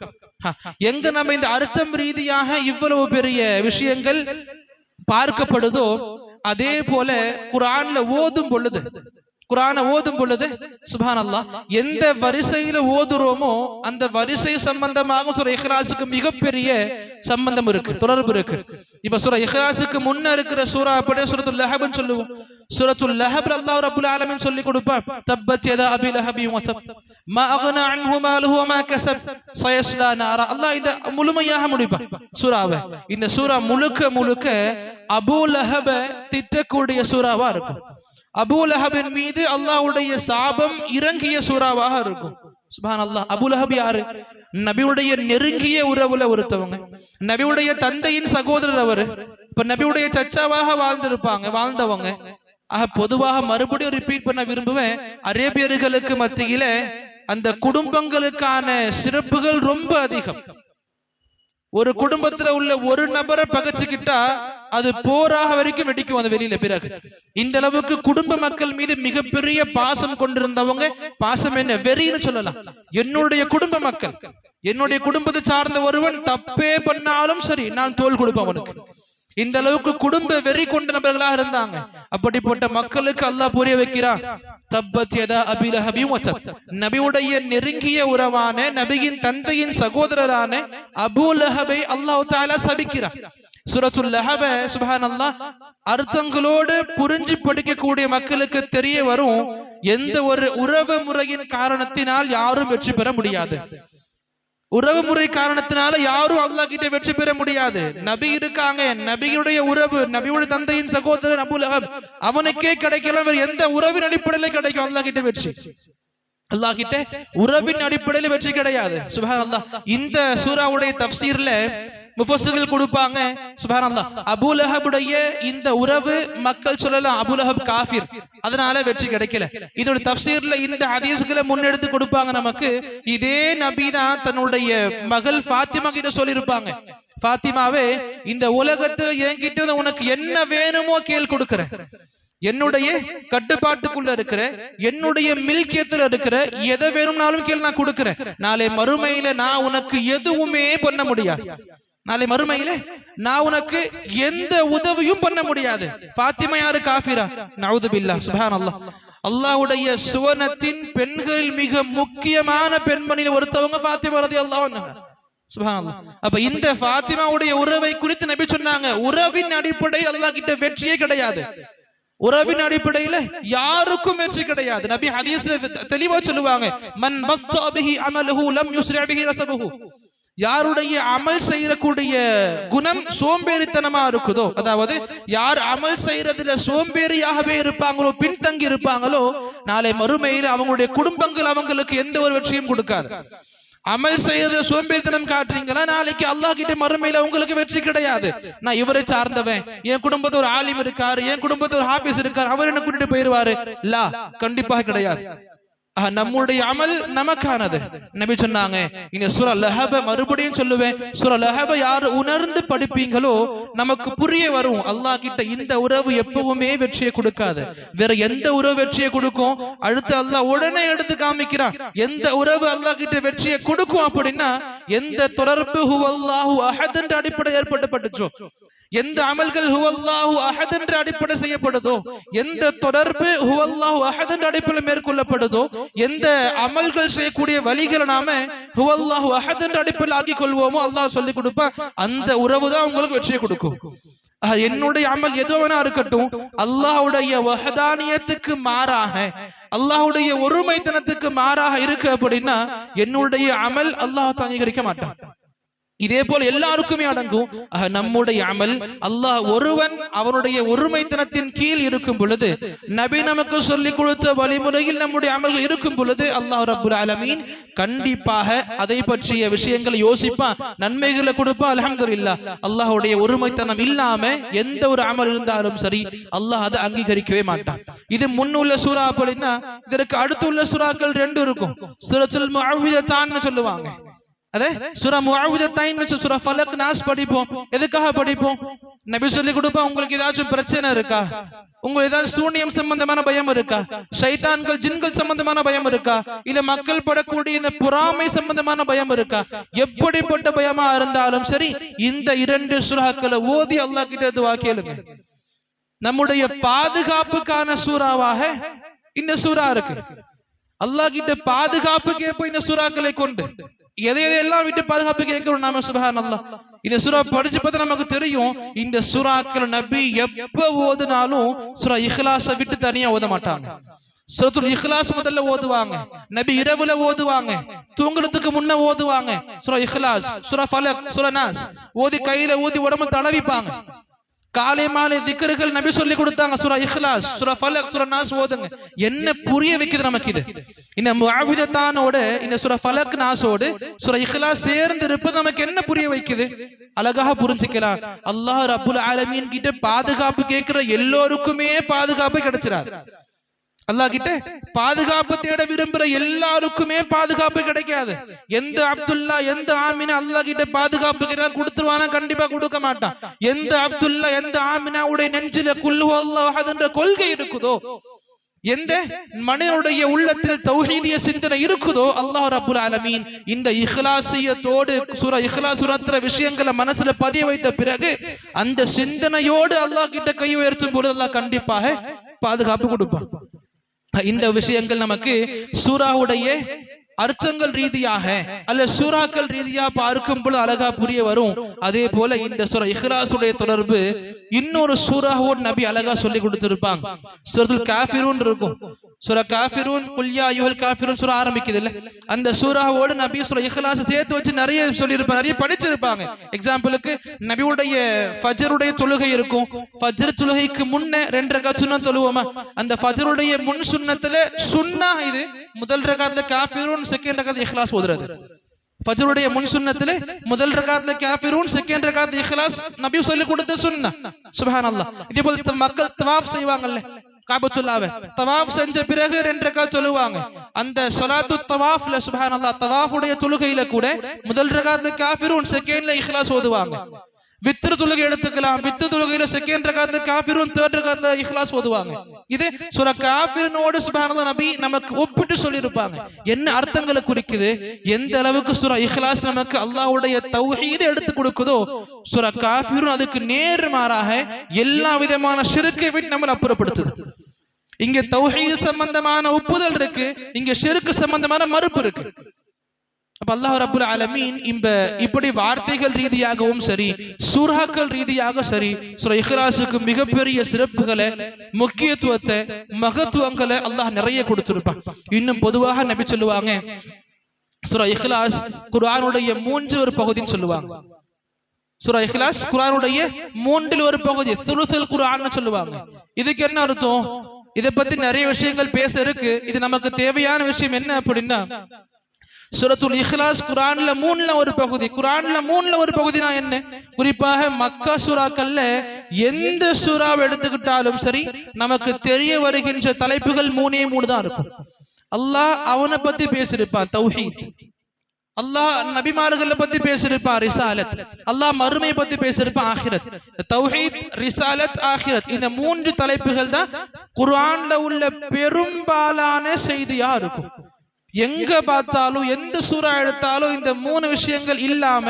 எங்க நம்ம இந்த அர்த்தம் ரீதியாக இவ்வளவு பெரிய விஷயங்கள் பார்க்கப்படுதோ அதே போல குர்ஆன்ல ஓதும் பொழுது சுப்ஹானல்லாஹ் எந்த வரிசையில ஓதுறோமோ அந்த வரிசை சம்பந்தமாக சூரா இக்லாஸுக்கு மிகப்பெரிய சம்பந்தம் இருக்கு, தொடர்பு இருக்கு. இப்ப சூரா இக்லாஸுக்கு முன்ன இருக்கிற சூரா அப்படியே சூரத்துல் லஹப்னு சொல்லுவோம். சூரத்துல் லஹப்ல அல்லாஹ் ரப்புல் ஆலமீன் சொல்லி கொடுப்பார், தப்பத் யதா அபி லஹபி வ தப் மா அக்னா அன்ஹு மாலுஹு வ மா கஸப் சயஸ்லா நாரா. அல்லாஹ் இத முழுமையாக முடிப்பார் சூராவை. இந்த சூரா முழுக்க அபூ லஹப திட்டக்கூடிய சூராவா இருக்கும். அபூ லஹபின் மீது அல்லாஹ்வுடைய சாபம் இறங்கிய சூறாவாக இருக்கும். சுப்ஹானல்லாஹ். அபூ லஹப் யாரு? நபியுடைய நெருங்கிய உறவுல ஒருத்தவங்க, நபியுடைய தந்தையின் சகோதரர் அவரு. இப்ப நபியுடைய சச்சாவாக வாழ்ந்தவங்க. பொதுவாக மறுபடியும் ரிப்பீட் பண்ண விரும்புவேன், அரேபியர்களுக்கு மத்தியில அந்த குடும்பங்களுக்கான சிறப்புகள் ரொம்ப அதிகம். ஒரு குடும்பத்துல உள்ள ஒரு நபரை பகைச்சுக்கிட்டா அது போராக வரைக்கும் வெடிக்கும் அந்த வெளியில. பிறகு இந்த அளவுக்கு குடும்ப மக்கள் மீது மிகப்பெரிய பாசம் கொண்டிருந்தவங்க, பாசம் என்ன வெறின்னு சொல்லலாம். என்னுடைய குடும்ப மக்கள், என்னுடைய குடும்பத்தை சார்ந்த ஒருவன் தப்பே பண்ணாலும் சரி நான் தோள் கொடுப்பேன் அவனுக்கு. இந்த அளவுக்கு குடும்ப வெறி கொண்ட நபர்களாக இருந்தாங்க. அப்படிப்பட்ட மக்களுக்கு அல்லாஹ் புரிய வைக்கிறான், தப்பத் யதா அபி லஹபி வ தப். நபியுடைய நெருங்கிய உறவான நபியின் தந்தையின் சகோதரரான அபூ லஹபை அல்லாஹ் தஆலா சபிக்கிறான். சூரத்துல் லஹப சுப்ஹானல்லாஹ் அர்த்தங்களோடு புரிஞ்சு படிக்கக்கூடிய மக்களுக்கு தெரிய வரும், எந்த ஒரு உறவு முறையின் காரணத்தினால் யாரும் வெற்றி பெற முடியாது. உறவு முறை காரணத்தினால யாரும் அல்லாஹ் கிட்ட வெற்றி பெற முடியாது. நபி இருக்காங்க, நபியுடைய உறவு, நபியுடைய தந்தையின் சகோதரர் அபூ லஹப், அவனுக்கே கிடைக்கல, எந்த உறவின் அடிப்படையில் கிடைக்கும் அல்லாஹ் கிட்ட வெற்றி? அல்லாஹ் கிட்ட உறவின் அடிப்படையில் வெற்றி கிடையாது. சுப்ஹானல்லாஹ். இந்த சூராவுடைய தஃப்சீர்ல முஃபஸ்ஸிர்கள் கொடுப்பாங்க, சுப்ஹானல்லாஹ், அபூ லஹபுடைய இந்த உறவு மக்கள் சொல்லலாம் அபூ லஹப் காஃபிர், அதனால வெற்றி கிடைக்கல. இதோட தஃப்சீர்ல இந்த ஹதீஸ்களை முன்னெடுத்து கொடுப்பாங்க நமக்கு. இதே நபி தான் தன்னுடைய மகள் ஃபாத்திமா கிட்ட சொல்லியிருப்பாங்க, ஃபாத்திமாவே, இந்த உலகத்துல என்கிட்ட உனக்கு என்ன வேணுமோ கேள் கொடுக்கிறேன். என்னுடைய கட்டுப்பாட்டுக்குள்ள இருக்கிற, என்னுடைய மில்கியத்துல இருக்கிற எதை வேணும்னாலும் கேள், நான் கொடுக்கிறேன். நாளை மறுமையில நான் உனக்கு எதுவுமே பண்ண முடியாது. நாளை மறுமையில நான் உனக்கு எந்த உதவியும் பண்ண முடியாது. ஃபாத்திமா யாரு? காஃபிரா. நஊது பில்லாஹ். சுப்ஹானல்லாஹ். அல்லாஹ்வுடைய சுவனத்தின் பெண்களில் மிக முக்கியமான பெண்மணியில் ஒருத்தவங்க ஃபாத்திமா ரலியல்லாஹு அன்ஹா. சுப்ஹானல்லாஹ். அப்ப இந்த ஃபாத்திமாவுடைய உறவை குறித்து நபி சொன்னாங்க, உறவின் அடிப்படையில் அல்லாஹ் கிட்ட வெற்றியே கிடையாது. உறவின் அடிப்படையில யாருக்கும் வெற்றி கிடையாது. நபி ஹதீஸ்ல தெளிவா சொல்லுவாங்க, மன் பத்தா பிஹி அமலுஹு லம் யுஸ்ரி பிஹி நஸபுஹு. யாருடைய அமல் செய்யக்கூடிய குணம் சோம்பேறித்தனமா இருக்குதோ, அதாவது யார் அமல் செய்யறதுல சோம்பேறியாகவே இருப்பாங்களோ, பின்தங்கி இருப்பாங்களோ, நாளை மறுமையில் அவங்களுடைய குடும்பங்கள் அவங்களுக்கு எந்த ஒரு வெற்றியும் கொடுக்காது. அமல் செய்யறது சோம்பேறித்தனம் காட்டுறீங்களா, நாளைக்கு அல்லாஹ் கிட்ட மறுமையில உங்களுக்கு வெற்றி கிடையாது. நான் இவரை சார்ந்தவன், என் குடும்பத்தை ஒரு ஆலிம் இருக்காரு, என் குடும்பத்தை ஒரு ஹாபிஸ் இருக்காரு, அவர் என்ன கூட்டிட்டு போயிருவாரு, லா, கண்டிப்பாக கிடையாது. நம்முடைய அமல் நமக்கானது. நபி சொன்னாங்க, இந்த சூரா லஹப மறுபடியும் சொல்லுவேன், சூரா லஹப யாரு உணர்ந்து படிப்பீங்களோ நமக்கு புரிய வரும், அல்லாஹ் கிட்ட இந்த உறவு எப்பவுமே வெற்றியை கொடுக்காது. வேற எந்த உறவு வெற்றியை கொடுக்கும்? அடுத்து அல்லாஹ் உடனே எடுத்து காமிக்கிறான், எந்த உறவு அல்லாஹ் கிட்ட வெற்றியை கொடுக்கும் அப்படின்னா, எந்த தொடர்பு ஹுவல்லாஹு அஹத் என்ற அடிப்படை ஏற்பட்டுச்சோ, எந்த அமல்கள் ஹுவல்லாஹு அஹத் என்ற அடிப்படை செய்யப்படுதோ, எந்த தொடர்பு ஹுவல்லாஹு அஹத் என்ற அடிப்படையில் மேற்கொள்ளப்படுதோ, எந்த அமல்கள் செய்யக்கூடிய வழிகளை நாம ஹுவல்லாஹு அஹத் என்ற அடிப்படையில் ஆக்கிக் கொள்வோமோ அல்லாஹ் சொல்லி கொடுப்பா, அந்த உறவு தான் உங்களுக்கு வெற்றியை கொடுக்கும். என்னுடைய அமல் எது வேணா இருக்கட்டும், அல்லாஹ்வுடைய வஹதானியத்துக்கு மாறாக, அல்லாஹ்வுடைய ஒருமைத்தனத்துக்கு மாறாக இருக்கு அப்படின்னா என்னுடைய அமல் அல்லாஹ் அங்கீகரிக்க மாட்டான். இதே போல எல்லாருக்குமே அடங்கும். நம்முடைய அமல் அல்லாஹ் ஒருவன் அவனுடைய ஒருமைத்தனத்தின் கீழ் இருக்கும் பொழுது, நபி நமக்கு சொல்லிக் கொடுத்த வழிமுறையில் நம்முடைய அமல்கள் இருக்கும் பொழுது, அல்லாஹ் ரப்புல் ஆலமீன் கண்டிப்பாக அதை பற்றிய விஷயங்களை யோசிப்பான், நன்மைகளை கொடுப்பான். அல்ஹம்துலில்லாஹ். அல்லாஹ்வுடைய ஒருமைத்தனம் இல்லாம எந்த ஒரு அமல் இருந்தாலும் சரி, அல்லாஹ் அதை அங்கீகரிக்கவே மாட்டான். இது முன்னுள்ள சூரா அப்படின்னா, இதற்கு அடுத்துள்ள சூறாக்கள் 2 இருக்கும். சூரத்துல் முஅவ்விதத்தான் சொல்லுவாங்க. அதே சூரா முஅவ்விதத்தைன், சூரா ஃபலக், நாஸ் படிப்போம். எதுக்காக படிப்போம்? நபி சொல்லி கொடுப்பா, உங்களுக்கு ஏதாச்சும் பிரச்சனை இருக்கா, உங்களுக்கு ஏதாவது சூனியம் சம்பந்தமான பயம் இருக்கா, ஷைத்தான்கள் ஜின்கள் சம்பந்தமான பயம் இருக்கா, இல்ல மக்கள் படக்கூடிய இந்த பொறாமை சம்பந்தமான பயம் இருக்கா, எப்படிப்பட்ட பயமா இருந்தாலும் சரி, இந்த 2 சூறாக்களை ஓதி அல்லாஹ் கிட்ட துஆ கேளுங்க. நம்முடைய பாதுகாப்புக்கான சூறாவாக இந்த சூறா இருக்கு. அல்லாஹ் கிட்ட பாதுகாப்பு கேட்போம் இந்த சூறாக்களை கொண்டு. எதையெல்லாம் விட்டு பாதுகாப்பு கேட்கிறோம் நாம. சுப்ஹானல்லாஹ். இந்த சூரா படிச்சு பார்த்தா நமக்கு தெரியும், இந்த சூறாக்கள் நபி எப்ப ஓதுனாலும் சூரா இஹ்லாஸை விட்டு தனியா ஓத மாட்டாங்க. சூரத்துல் இஹ்லாஸ் முதல்ல ஓதுவாங்க, நபி இரவுல ஓதுவாங்க, தூங்குறதுக்கு முன்ன ஓதுவாங்க. சூரா இஹ்லாஸ், சூரா ஃபலக், சூரா நாஸ் ஓதி கையில ஊதி உடம்பு தடவிப்பாங்க. காலை மாலை திக்ருகள் நபி சொல்லி கொடுத்தாங்க. சூரா இஹ்லாஸ், சூரா ஃபலக், சூரா நாஸ் ஓதுங்க. என்ன புரிய வைக்குது நமக்கு இது? இந்த முஅவ்விதத்தானோட இந்த சூரா ஃபலக் நாஸோடு சூரா இஹ்லாஸ் சேர்ந்து இருப்பது நமக்கு என்ன புரிய வைக்குது? அழகாக புரிஞ்சுக்கலாம். அல்லாஹ் ரப்புல் ஆலமீன் கிட்ட பாதுகாப்பு கேட்கிற எல்லோருக்குமே பாதுகாப்பு கிடைச்சிராது. அல்லாஹ் கிட்ட பாதுகாப்பு தேட விரும்புற எல்லாருக்குமே பாதுகாப்பு கிடைக்காது. எந்த அப்துல்லா, எந்த ஆமினா அல்லாஹ் கிட்ட பாதுகாப்பு கேட்டா கொடுத்துருவானா? கண்டிப்பா கொடுக்க மாட்டான். எந்த அப்துல்லா, எந்த ஆமினாவுடைய நெஞ்சில குல் ஹுவல்லாஹு அஹத் என்ற கொள்கை இருக்குதோ, எந்த மனிதனுடைய உள்ளத்தில் தௌஹீதிய சிந்தனை இருக்குதோ, அல்லாஹ் ரப்புல் ஆலமீன் இந்த இஹ்லாசியத்தோடு சூரா இஹ்லாஸ் உணர்த்துற விஷயங்களை மனசுல பதிய வைத்த பிறகு அந்த சிந்தனையோடு அல்லாஹ் கிட்ட கை உயர்த்தும் பொழுது அல்லாஹ் கண்டிப்பாக பாதுகாப்பு கொடுப்பான். இந்த விஷயங்கள் நமக்கு சூராவுடைய அர்த்தங்கள் ரீதியாக அல்ல சூறாக்கள் ரீதியா பார்க்கும் பொழுது அழகா புரிய வரும். அதே போல இந்த சூரா இஹ்லாஸுடைய தொடர்பு இன்னொரு சூறாவோடு நபி அழகா சொல்லி கொடுத்திருப்பாங்க. சூரத்துல் காஃபிரூன் இருக்கும். சூரா காஃபிரூன், குல் யா அய்யுஹல் காஃபிரூன் சூரா ஆரம்பிக்குது இல்ல, அந்த சூறாவோடு நபி சூரா இஹ்லாஸ் சேர்த்து வச்சு நிறைய சொல்லியிருப்பாங்க, நிறைய படிச்சிருப்பாங்க. எக்ஸாம்பிளுக்கு நபியுடைய ஃபஜ்ருடைய தொழுகை இருக்கும். ஃபஜ்ர் தொழுகைக்கு முன்ன 2 ரக்காத் சுன்னத் தொழுவோமா, அந்த ஃபஜ்ருடைய முன் சுன்னத்துல சுன்னா இது முதல் ரக்காத்ல காஃபிரூன், செகண்ட் ரக்காத் இஹ்லாஸ் ஓதுறது. ஃபஜ்ருடைய முன் சுன்னத்திலே முதல் ரக்காத்ல காஃபிரூன், செகண்ட் ரக்காத் இஹ்லாஸ் நபி சொல்லி கொடுத்த சுன்னா. சுப்ஹானல்லாஹ். இதே போல மக்கள் தவாஃப் செய்வாங்கல்ல, காபத்துல்லாவை தவாஃப் செஞ்ச பிறகு 2 ரக்காத் சொல்லுவாங்க. அந்த ஸலாத்து தவாஃப்ல சுப்ஹானல்லாஹ் தவாஃபுடைய தொழுகையில கூட முதல் ரக்காத்ல காஃபிரூன், செகண்ட்ல இக்லாஸ் ஓதுவாங்க. வித்ர் தொழுகை எடுத்துக்கலாம். வித்ர் தொழுகையில செகண்ட் ரக்காத்ல காஃபிரூன், தேர்ட் ரக்காத்ல இக்லாஸ் ஓதுவாங்க. இது சூரா காஃபிரூனோட சுப்ஹானல்லாஹ் நபி நமக்கு ஒப்பிட்டு சொல்லியிருப்பாங்க. என்ன அர்த்தங்களை குறிக்குது? எந்த அளவுக்கு சூரா இக்லாஸ் நமக்கு அல்லாஹ்வுடைய தௌஹீதை எடுத்து கொடுக்குதோ, சூரா காஃபிரூன் அதுக்கு நேர்மாறாக எல்லா விதமான ஷிர்க்கை விட்டு நம்மளை அப்புறப்படுத்துது. இங்க தௌஹீத் சம்பந்தமான ஒப்புதல் இருக்கு, இங்க ஷிர்க் சம்பந்தமான மறுப்பு இருக்கு. அப்ப அல்லாஹ் ரப்புல் ஆலமீன் இப்படி வார்த்தைகள் ரீதியாகவும் சரி, சூராக்கள் ரீதியாக சரி, சூரா இக்லாஸுக்கு மிகப்பெரிய சிறப்புகளை, முக்கியத்துவத்தை, மகத்துவங்களை அல்லாஹ் நிறைய கொடுத்திருப்பான். இன்னும் பொதுவாக நபி சொல்லுவாங்க, சூரா இக்லாஸ் குர்ஆனுடைய 3 பகுதின்னு சொல்லுவாங்க. சூரா இக்லாஸ் குர்ஆனுடைய 3 பகுதி, சுலுசுல் குர்ஆன்னு சொல்லுவாங்க. இதுக்கு என்ன அர்த்தம்? இதை பத்தி நிறைய விஷயங்கள் பேச இருக்கு. இது நமக்கு தேவையான விஷயம் என்ன அப்படின்னா, சூரத்துல் இக்லாஸ் குர்ஆன்ல 3 பகுதி. குர்ஆன்ல 3 பகுதினா என்ன? குறிப்பாக மக்கா சூறாக்கள்ல எந்த சூறாவை எடுத்துக்கிட்டாலும் சரி, நமக்கு தெரிய வருகின்ற தலைப்புகள் 3 தான் இருக்கும். அல்லாஹ் அவனை பத்தி பேசியிருப்பான், தௌஹீத். அல்லாஹ் நபிமார்களை பத்தி பேசியிருப்பான், ரிசாலத். அல்லாஹ் மறுமை பத்தி பேசியிருப்பான், ஆகிரத். தௌஹீத், ரிசாலத், ஆகிரத், இந்த 3 தலைப்புகள் தான் குர்ஆன்ல உள்ள பெரும்பாலான செய்தியா இருக்கும். எங்க பார்த்தாலும் எந்த சூரா எடுத்தாலும் இந்த 3 விஷயங்கள் இல்லாம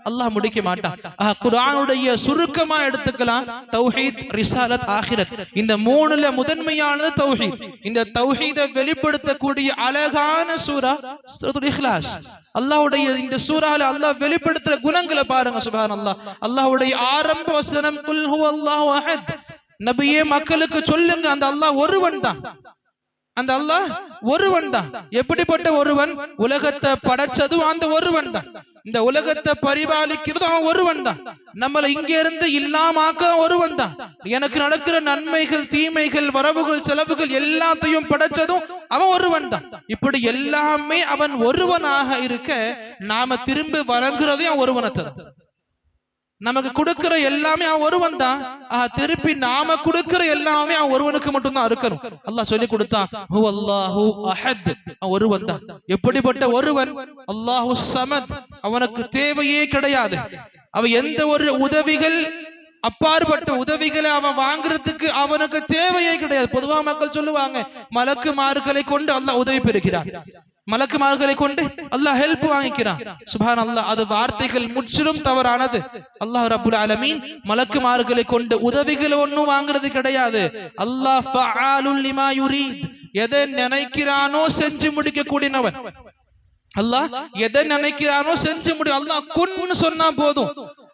அல்லாஹ் முடிக்க மாட்டான். குர்ஆனுடைய சுருக்கமா எடுத்துக்கலாம், தௌஹீத், ரிசாலத், ஆகிரத். இந்த 3ல முதன்மையானது தௌஹீத். இந்த தௌஹீதை வெளிப்படுத்தக்கூடிய அழகான சூரா சூரத்துல் இக்லாஸ். அல்லாஹ்வுடைய இந்த சூரால அல்லாஹ் வெளிப்படுத்துற குணங்களை பாருங்க. சுப்ஹானல்லாஹ். அல்லாஹ்வுடைய ஆரம்ப வசனம் குல் ஹுவல்லாஹு அஹத். நபியே மக்களுக்கு சொல்லுங்க, அந்த அல்லாஹ் ஒருவன் தான். அந்த அல்லாஹ் ஒருவன் தான். எப்படிப்பட்ட ஒருவன்? உலகத்தை படைச்சதும் அந்த ஒருவன் தான். இந்த உலகத்தை பரிபாலிக்கிறதும் அவன் ஒருவன் தான். நம்மளை இங்க இருந்து இல்லாமக்க ஒருவன் தான். எனக்கு நடக்கிற நன்மைகள், தீமைகள், வரவுகள், செலவுகள் எல்லாத்தையும் படைச்சதும் அவன் ஒருவன் தான். இப்படி எல்லாமே அவன் ஒருவனாக இருக்க, நாம திரும்பி வழங்குறதையும் ஒருவனத்தை தான். நமக்கு கொடுக்கிற எல்லாமே அவன் ஒருவன் தான். திருப்பி நாம கொடுக்கிற எல்லாமே அவன் ஒருவனுக்கு மட்டும்தான் இருக்கணும். அல்லாஹ் சொல்லி கொடுத்தான், ஹுவல்லாஹு அஹத், ஒருவன் தான். எப்படிப்பட்ட ஒருவன்? அல்லாஹு ஸமத், அவனுக்கு தேவையே கிடையாது. அவன் எந்த ஒரு உதவிகள், அப்பாற்பட்ட உதவிகளை அவன் வாங்குறதுக்கு அவனுக்கு தேவையே கிடையாது. பொதுவா மக்கள் சொல்லுவாங்க, மலக்குமார்களை கொண்டு அல்லாஹ் உதவி பெறுகிறான், மலக்குமார்களை கொண்டு அல்லாஹ் ஹெல்ப் வாங்கிக்கிறான். சுப்ஹானல்லாஹ். அது வார்த்தைகள் முற்றிலும் தவறானது. அல்லாஹ் ரப்புல் ஆலமீன் மலக்குமார்களை கொண்டு உதவிகள் ஒன்னும் வாங்குறது கிடையாது. அல்லாஹ் ஃபஆலுல் லிமா யுரீத், எதை நினைக்கிறானோ செஞ்சு முடிக்க கூடியவன். அல்லாஹ் எதை நினைக்கிறானோ செஞ்சு முடியும். அல்லாஹ் குன்னு சொன்னா போதும்.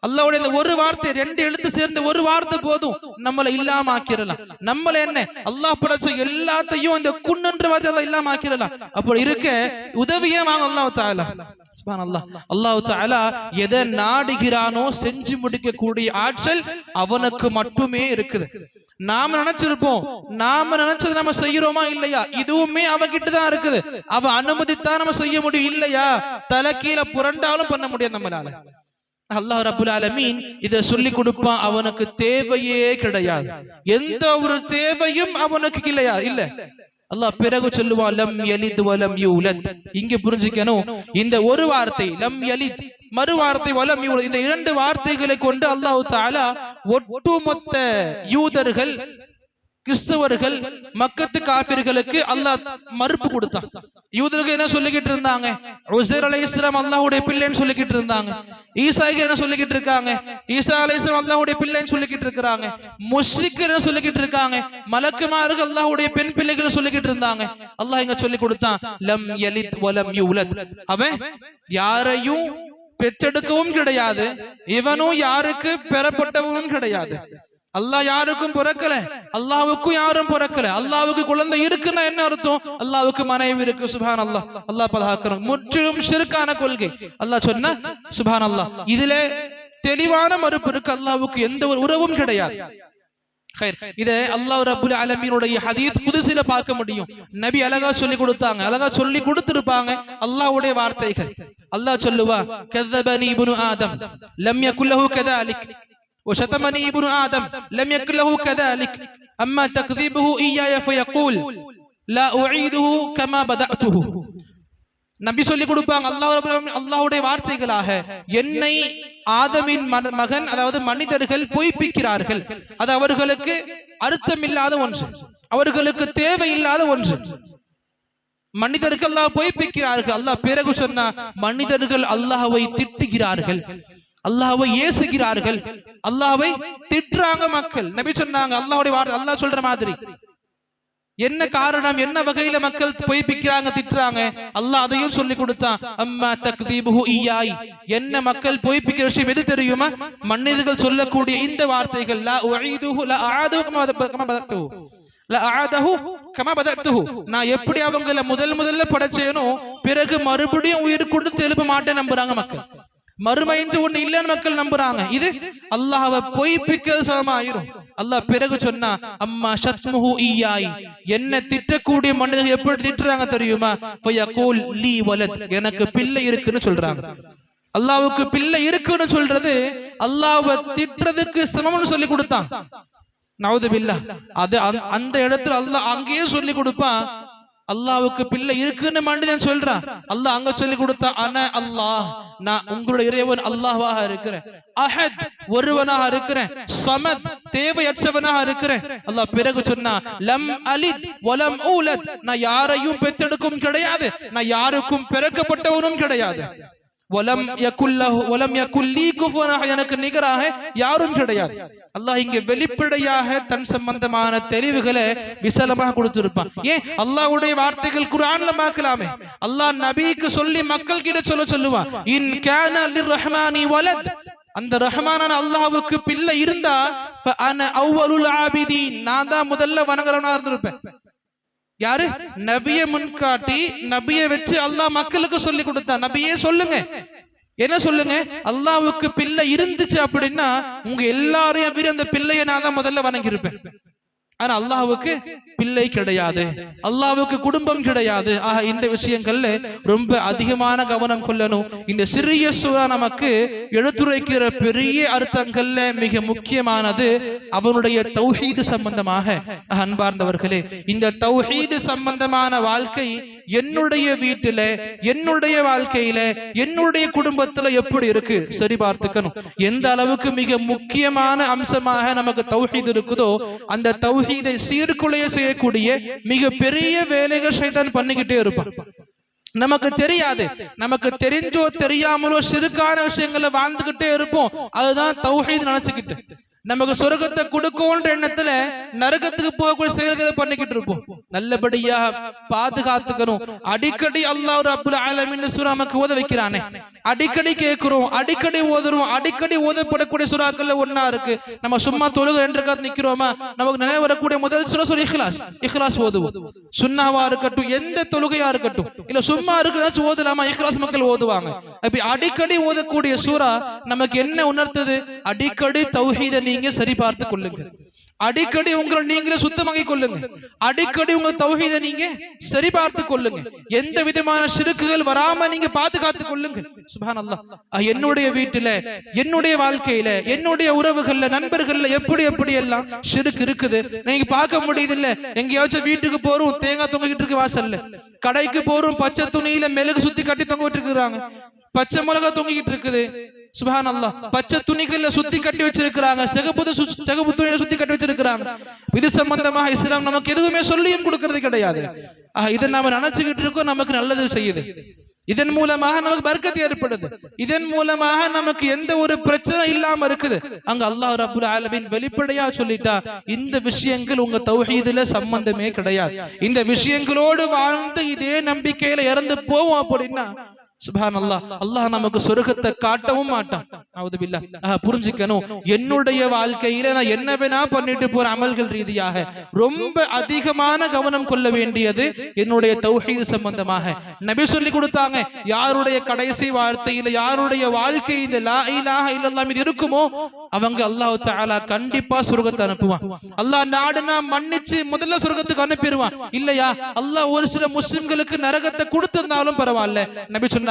அல்லாஹ்வுடைய இந்த ஒரு வார்த்தை, 2 எழுத்து சேர்ந்த ஒரு வார்த்தை போதும், நம்மளை இல்லாம ஆக்கிரலாம். நம்மள என்ன, அல்லாஹ் படைச்ச எல்லாத்தையும் இந்த குன்னுன்ற வார்த்தை இல்லாம ஆக்கிரலாம். அப்படி இருக்க உதவியே வாங்க அல்லாஹ் தஆலா. சுப்ஹானல்லாஹ். அல்லாஹ் தஆலா எதை நாடுகிறானோ செஞ்சு முடிக்க கூடிய ஆற்றல் அவனுக்கு மட்டுமே இருக்குது. நாம நினைச்சிருப்போம், நாம நினைச்சது நம்ம செய்யறோமா இல்லையா, இதுவுமே அவன்கிட்ட தான் இருக்குது. அவன் அனுமதித்தா நம்ம செய்ய முடியும், இல்லையா தலைக்கீழ புரண்டாலும் பண்ண முடியாது நம்மளால. அல்லாஹ் ரப்புல் ஆலமீன் இதை சொல்லி கொடுப்பான். அவனுக்கு தேவையே கிடையாது, எந்த ஒரு தேவையும் அவனுக்கு இல்லையா, இல்ல. அல்லாஹ் பிறகு சொல்லுவான், லம் யலித் வலம் யூலத். இங்க புரிஞ்சுக்கணும், இந்த ஒரு வார்த்தை லம் யலித், மறு வார்த்தை வலம் யூலத், இந்த 2 வார்த்தைகளை கொண்டு அல்லாஹ் தஆலா ஒட்டுமொத்த யூதர்கள், கிறிஸ்தவர்கள், மக்கத்து காபிர்களுக்கு அல்லாஹ் மறுப்பு கொடுத்தான். யூதர்கள் என்ன சொல்லிக்கிட்டு இருந்தாங்க? உஸைர் அலைஹிஸ்ஸலாம் அல்லாஹ்வுடைய பிள்ளைன்னு சொல்லிக்கிட்டு இருந்தாங்க. ஈசாக்கு என்ன சொல்லிக்கிட்டு இருக்காங்க? ஈசா அலைஹிஸ்ஸலாம் அல்லாஹ்வுடைய பிள்ளைன்னு சொல்லிக்கிட்டு இருக்காங்க. முஷ்ரிக் என்ன சொல்லிக்கிட்டு இருக்காங்க? மலக்குமார்கள் அல்லாஹ்வுடைய பெண் பிள்ளைகள் சொல்லிக்கிட்டு இருந்தாங்க. அல்லாஹ் இங்க சொல்லி கொடுத்தான், லம் யலித் வலம் யூலத். அவன் யாரையும் பெற்றெடுக்கவும் கிடையாது, இவனும் யாருக்கு பெறப்பட்டவனும் கிடையாது. அல்லாஹ் யாருக்கும் பிறக்கல, அல்லாஹ்வுக்கும் யாரும் பிறக்கல. அல்லாஹ்வுக்கு குழந்தை இருக்குன்னா என்ன அர்த்தம்? அல்லாஹ்வுக்கு மனைவி இருக்கு. சுப்ஹானல்லாஹ். அல்லாஹ் பாதுகாக்கணும். முற்றிலும் ஷிர்கான கொள்கை. அல்லாஹ் சொன்னா சுப்ஹானல்லாஹ், இதுல தெளிவான மறுப்பு இருக்கு. அல்லாஹ்வுக்கு எந்த ஒரு உறவும் கிடையாது. இதை அல்லாஹ் ரப்புல் ஆலமீனுடைய ஹதீஸ் குதுஸில பார்க்க முடியும். நபி அழகா சொல்லி கொடுத்தாங்க, அழகா சொல்லி கொடுத்திருப்பாங்க. அல்லாஹ்வுடைய வார்த்தைகள். அல்லாஹ் சொல்லுவா, கذبني ابن آدم لم يكن له كذلك وشتمني ابن آدم لم يكن له كذلك. அம்மா தக்தீபுஹு இய்யாய ஃபயகூல் லா உஈதுஹு கமா பதஅதுஹு. நபி சொல்லி கொடுப்பாங்க அல்லாஹ்வுடைய வார்த்தைகளாக, என்னை ஆதமின் மகன் அதாவது மனிதர்கள் பொய்ப்பிக்கிறார்கள், அது அவர்களுக்கு அர்த்தமில்லாத ஒன்று, அவர்களுக்கு தேவையில்லாத ஒன்று. மனிதர்கள் அல்லாஹ் பொய்ப்பிக்கிறார்கள். அல்லாஹ் பிறகு சொன்னா, மனிதர்கள் அல்லாஹ்வை திட்டுகிறார்கள், அல்லாஹ்வை ஏசுகிறார்கள், அல்லாஹ்வை திட்டுறாங்க மக்கள். நபி சொன்னாங்க அல்லாஹ்வுடைய வார்த்தை, அல்லாஹ் சொல்ற மாதிரி. என்ன காரணம், என்ன வகையில மக்கள் பொய்ப்பிக்கிறாங்க, திட்டுறாங்க? அல்லாஹ் அதையும் சொல்லி கொடுத்தான். அம்மா தக்தீபுஹு இய்யாய், என்ன மக்கள் பொய்ப்பிக்கிற விஷயம் எது தெரியுமா? மனிதர்கள் சொல்லக்கூடிய இந்த வார்த்தைகள், லா உஈதுஹு லா அஆதுஹு கமா பதஅதுஹு, லா அஆதஹு கமா பதஅதுஹு, நான் எப்படி அவங்கள முதல்ல படைச்சேனோ பிறகு மறுபடியும் உயிர் கொடுத்து எழுப்ப மாட்டேன் நம்புறாங்க மக்கள். மறுமை என்று ஒண்ணு இல்லைன்னு மக்கள் நம்புறாங்க. இது அல்லாஹ்வை பொய்ப்பிக்கிறது சமமாயிரும். அல்லாஹ் பிறகு சொன்னா, அம்மா ஷத்முஹு இய்யாய், என்ன திட்டக்கூடிய மனிதர்கள் எப்படி திட்டுறாங்க தெரியுமா? ஃபயகூல் லீ வலத், எனக்கு பிள்ளை இருக்குன்னு சொல்றாங்க. அல்லாஹ்வுக்கு பிள்ளை இருக்குன்னு சொல்றது அல்லாஹ்வை திட்டுறதுக்கு சமம்னு சொல்லி கொடுத்தான். நவுது பில்லாஹ். அது அந்த இடத்துல அல்லாஹ் அங்கேயே சொல்லி கொடுப்பான், அல்லாஹ்வுக்கு பிள்ளை இருக்குன்னு மனிதன் சொல்றான். அல்லாஹ் அங்க சொல்லி கொடுத்தா, அன அல்லாஹ், நான் உங்களுடைய இறைவன் அல்லாஹ்வாக இருக்கிறேன், அஹத் ஒருவனாக இருக்கிறேன், சமத் தேவையற்றவனாக இருக்கிறேன். அல்லாஹ் பிறகு சொன்னா, லம் அலித் வலம் ஊலத், நான் யாரையும் பெற்றெடுக்கும் கிடையாது, நான் யாருக்கும் பிறக்கப்பட்டவனும் கிடையாது. வலம் யகுல்லஹு வலம் யகுல் லீ குஃபுவன், எனக்கு நிகராக யாரும் கிடையாது. அல்லாஹ் இங்க வெளிப்படையாக தன் சம்பந்தமான தெரிவுகளை விசலமாக கொடுத்திருப்பான். ஏன்? அல்லாஹ்வுடைய வார்த்தைகள் குர்ஆன்ல பார்க்கலாமே. அல்லாஹ் நபிக்கு சொல்லி மக்கள் கிட்ட சொல்லுவான், இன் கான லிர்ரஹ்மானி வலத், அந்த ரஹ்மானான அல்லாஹ்வுக்கு பிள்ளை இருந்தா ஃபஅன அவ்வலுல் ஆபிதீன், நான் தான் முதல்ல வணங்குறவனா இருந்திருப்பேன். யாரு? நபியை முன்காட்டி நபியை வச்சு அல்லாஹ் மக்களுக்கு சொல்லி கொடுத்தான். நபியே சொல்லுங்க, என்ன சொல்லுங்க? அல்லாஹ்வுக்கு பிள்ளை இருந்துச்சு அப்படின்னா உங்க எல்லாரையும் அந்த பிள்ளையை நான் தான் முதல்ல வணங்கியிருப்பேன். ஆனா அல்லாஹ்வுக்கு பிள்ளை கிடையாது, அல்லாஹ்வுக்கு குடும்பம் கிடையாது. ஆக இந்த விஷயங்கள்ல ரொம்ப அதிகமான கவனம் கொள்ளணும். இந்த சிறிய சூரா நமக்கு எடுத்துரைக்கிற பெரிய அர்த்தங்கள்ல மிக முக்கியமானது அவனுடைய தௌஹீது சம்பந்தமாக. அன்பார்ந்தவர்களே, இந்த தௌஹீது சம்பந்தமான வாழ்க்கை என்னுடைய வீட்டில, என்னுடைய வாழ்க்கையில, என்னுடைய குடும்பத்துல எப்படி இருக்கு சரி பார்த்துக்கணும். எந்த அளவுக்கு மிக முக்கியமான அம்சமாக நமக்கு தௌஹீது இருக்குதோ அந்த தௌஹீதை சீர்குலைய செய்யக்கூடிய மிக பெரிய வேலைகள் ஷைத்தான் பண்ணிக்கிட்டே இருப்பான். நமக்கு தெரியாது, நமக்கு தெரிஞ்சோ தெரியாமலோ சிறுக்கான விஷயங்களை வாழ்ந்துகிட்டே இருப்போம். அதுதான் தௌஹீத் நினைச்சுக்கிட்டு நமக்கு சொர்க்கத்தை கொடுக்கும்ன்ற எண்ணத்துல நரகத்துக்கு போகக்கூடிய செயல்களை பண்ணிக்கிட்டு இருப்போம். நல்லபடியா பாதுகாத்துக்கணும். அடிக்கடி அல்லாஹ் ரப்புல் ஆலமீன் சூரா நமக்கு ஓத வைக்கிறானே, அடிக்கடி கேட்கிறோம், அடிக்கடி ஓதுறோம், அடிக்கடி ஓதப்படக்கூடிய சூறாக்கள்ல ஒன்னா இருக்கு. நம்ம சும்மா தொழுக 2 ரக்காத் நிக்கிறோமா, நமக்கு நினைவு வரக்கூடிய முதல் சூரா இக்லாஸ் ஓதுவோம். சுன்னாவா இருக்கட்டும், எந்த தொழுகையா இருக்கட்டும், இல்ல சும்மா இருக்கிறதாச்சும் ஓதலாமா, இக்லாஸ் மக்கள் ஓதுவாங்க. அப்படி அடிக்கடி ஓதக்கூடிய சூரா நமக்கு என்ன உணர்த்துது? அடிக்கடி தௌஹீதை நீங்க சரி பார்த்து கொள்ளுங்க, அடிக்கடி உங்களை நீங்களே சுத்தமாக்கி கொள்ளுங்க, அடிக்கடி உங்க தௌஹீதை நீங்க சரி பார்த்து கொள்ளுங்க, எந்த விதமான ஷிர்க்குகள் வராம நீங்க பாதுகாத்து கொள்ளுங்க. சுப்ஹானல்லாஹ். என்னுடைய வீட்டுல, என்னுடைய வாழ்க்கையில, என்னுடைய உறவுகள்ல, நண்பர்கள்ல எப்படி எல்லாம் ஷிர்க் இருக்குது நீங்க பார்க்க முடியுது இல்ல? எங்கேயாச்சும் வீட்டுக்கு போறோம், தேங்காய் தொங்கிட்டு இருக்கு வாசல்ல, கடைக்கு போறோம், பச்சை துணியில மெழுகு சுத்தி கட்டி தொங்கிட்டு இருக்கிறாங்க, பச்சை மிளகா தொங்கிட்டு இருக்குது. சுப்ஹானல்லாஹ். பச்சை துணிகள்ல சுத்தி கட்டி வச்சிருக்கிறாங்க, சிகப்பு துணியில சுத்தி கட்டி வச்சிருக்கிறாங்க. இது சம்பந்தமாக இஸ்லாம் நமக்கு எதுவுமே சொல்லியும் கொடுக்கிறது கிடையாது. இதை நாம நினைச்சுக்கிட்டு இருக்கோம், நமக்கு நல்லது செய்யுது. இதன் மூலமாக நமக்கு பர்க்கத் ஏற்படுது, இதன் மூலமாக நமக்கு எந்த ஒரு பிரச்சனை இல்லாம இருக்குது. அங்க அல்லாஹ் ரப்புல் ஆலமீன் வெளிப்படையா சொல்லிட்டா, இந்த விஷயங்கள் உங்க தௌஹீதுல சம்பந்தமே கிடையாது, இந்த விஷயங்களோடு வாழ்ந்து இதே நம்பிக்கையில இறந்து போவோம் அப்படின்னா சுப்ஹானல்லாஹ், அல்லாஹ் நமக்கு சொர்க்கத்தை காட்டவும் மாட்டான். நவுதுபில்லாஹ். புரிஞ்சுக்கணும், என்னுடைய வாழ்க்கையில நான் என்ன வேணா பண்ணிட்டு போற அமல்கள் ரீதியாக ரொம்ப அதிகமான கவனம் கொள்ள வேண்டியது என்னுடைய தௌஹீது சம்பந்தமாக. நபி சொல்லி கொடுத்தாங்க, யாருடைய கடைசி வார்த்தையில, யாருடைய வாழ்க்கை இந்த லா இலாஹ இல்லல்லாஹ் மீது இருக்குமோ அவங்க அல்லாஹ் தஆலா கண்டிப்பா சொர்க்கத்தை அனுப்புவான். அல்லாஹ் நாடுனா மன்னிச்சு முதல்ல சொர்க்கத்துக்கு அனுப்பிடுவான். இல்லையா அல்லாஹ் ஒரு சில முஸ்லிம்களுக்கு நரகத்தை கொடுத்திருந்தாலும் பரவாயில்ல, நபி சொன்னாங்க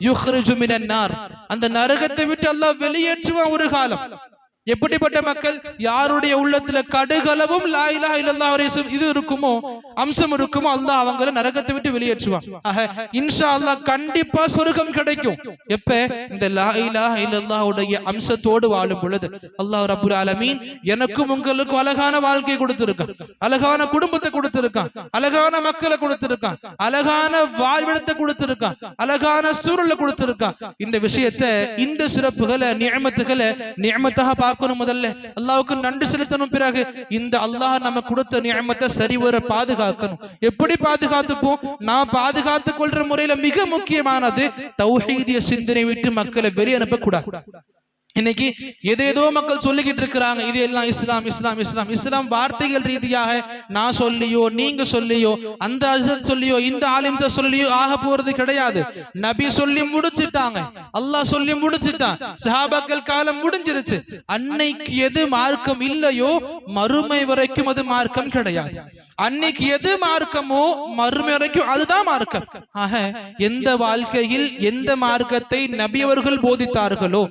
யுக்ரிஜு மினன் நார், அந்த நரகத்தை விட்டு அல்லாஹ் வெளியேற்றுவான் ஒரு காலம். எப்படிப்பட்ட மக்கள்? யாருடைய உள்ளத்துல கடுகளவும் லா இலாஹ இல்லல்லாஹ் இது இருக்குமோ, அம்சம் இருக்குமோ, அல்லாஹ் அவங்களை நரகத்தை விட்டு வெளியேற்றுவான். ஆக இன்ஷா அல்லாஹ் கண்டிப்பா சொர்க்கம் கிடைக்கும். எப்ப? இந்த லா இலாஹ இல்லல்லாஹ் உடைய அம்சத்தோடு வாழும் பொழுது. அல்லாஹ் ரப்பல் ஆலமீன் எனக்கும் உங்களுக்கும் அழகான வாழ்க்கை கொடுத்திருக்கான், அழகான குடும்பத்தை கொடுத்திருக்கான், அழகான மக்களை கொடுத்திருக்கான், அழகான வாழ்விடத்தை கொடுத்திருக்கான், அழகான சூழலை கொடுத்திருக்கான். இந்த விஷயத்தை, இந்த சிறப்புகளை, நிஅமத்துகளை நிஅமத்தாக பார்க்கணும். முதல்ல அல்லாஹ்வுக்கு நன்றி செலுத்தணும். பிறகு இந்த அல்லாஹ் நம்ம கொடுத்த நிஅமத்தை சரிவர பாதுகாக்கணும். எப்படி பாதுகாத்துப்போம்? நான் பாதுகாத்துக் கொள்ற முறையில மிக முக்கியமானது தௌஹீதிய சிந்தனை விட்டு மக்களை வெளியே அனுப்பக்கூடாது. இன்னைக்கு ஏதேதோ மக்கள் சொல்லிக்கிட்டு இருக்கிறாங்க, இது எல்லாம் இஸ்லாம் இஸ்லாம் இஸ்லாம் இஸ்லாம். வார்த்தைகள் ரீதியாக நான் சொல்லியோ, நீங்க சொல்லியோ, அந்த அஸத் சொல்லியோ, இந்த ஆலிம் சொல்லியோ ஆக போறது கிடையாது. நபி சொல்லி முடிச்சிட்டாங்க, அல்லாஹ் சொல்லி முடிச்சிட்டான், சஹாபாக்கள் காலம் முடிஞ்சிருச்சு. அன்னைக்கு எது மார்க்கம் இல்லையோ மறுமை வரைக்கும் அது மார்க்கம் கிடையாது. அன்னைக்கு எது மார்க்கமோ மறுமை வரைக்கும் அதுதான் மார்க்கம். ஆக எந்த வாழ்க்கையில் எந்த மார்க்கத்தை நபி அவர்கள் போதித்தார்களோ,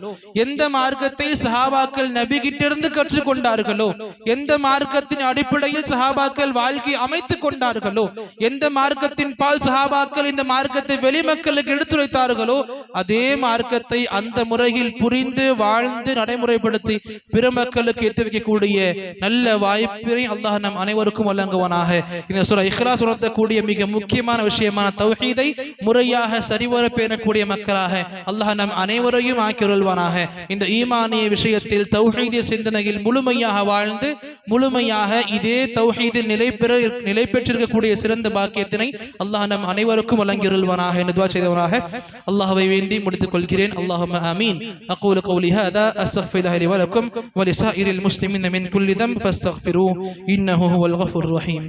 எந்த மார்க்கத்தை சஹாபாக்கள் நபி கிட்டிருந்து கற்றுக்கொண்டார்களோ, எந்த மார்க்கத்தின் அடிப்படையில் சஹாபாக்கள் வாழ்க்கை அமைத்துக் கொண்டார்களோ, எந்த மார்க்கத்தின் பால் சஹாபாக்கள் இந்த மார்க்கத்தை வெளிமக்களுக்கு எடுத்துரைத்தார்களோ, அதே மார்க்கத்தை அந்த முறையில் புரிந்து வாழ்ந்து நடைமுறைப்படுத்தி பிற மக்களுக்கு எத்தி வைக்கக்கூடிய நல்ல வாய்ப்பினை அல்லாஹ் நம் அனைவருக்கும் வழங்குவானாக. இந்த சூரா இக்லாஸ் உணர்த்தக்கூடிய மிக முக்கியமான விஷயமான தௌஹீதை முறையாக சரிவர பேணக்கூடிய மக்களாக அல்லாஹ் நம் அனைவரையும் ஆக்கியருள்வானாக. இந்த ஈமானிய விஷயத்தில் தௌஹீதிய சிந்தனையில் முழுமையாக வாழ்ந்து முழுமையாக இதே தௌஹீதில் நிலை பெற்றிருக்கக்கூடிய சிறந்த பாக்கியத்தினை அல்லாஹ் நம் அனைவருக்கும் வழங்கியருள்வானாக என்று துஆ செய்தவனாக அல்லாஹ்வை வேண்டி முடித்துக் கொள்கிறேன். அல்லாஹும்ம ஆமீன். அகூலு கௌலி ஹாதா அஸ்தக்ஃபிருல்லாஹி லி வ லக்கும் வ லிஸாயிரில் முஸ்லிமீன மின் குல்லி தம் ஃபஸ்தக்ஃபிரூஹு இன்னஹு ஹுவல் கஃபூருர் ரஹீம்.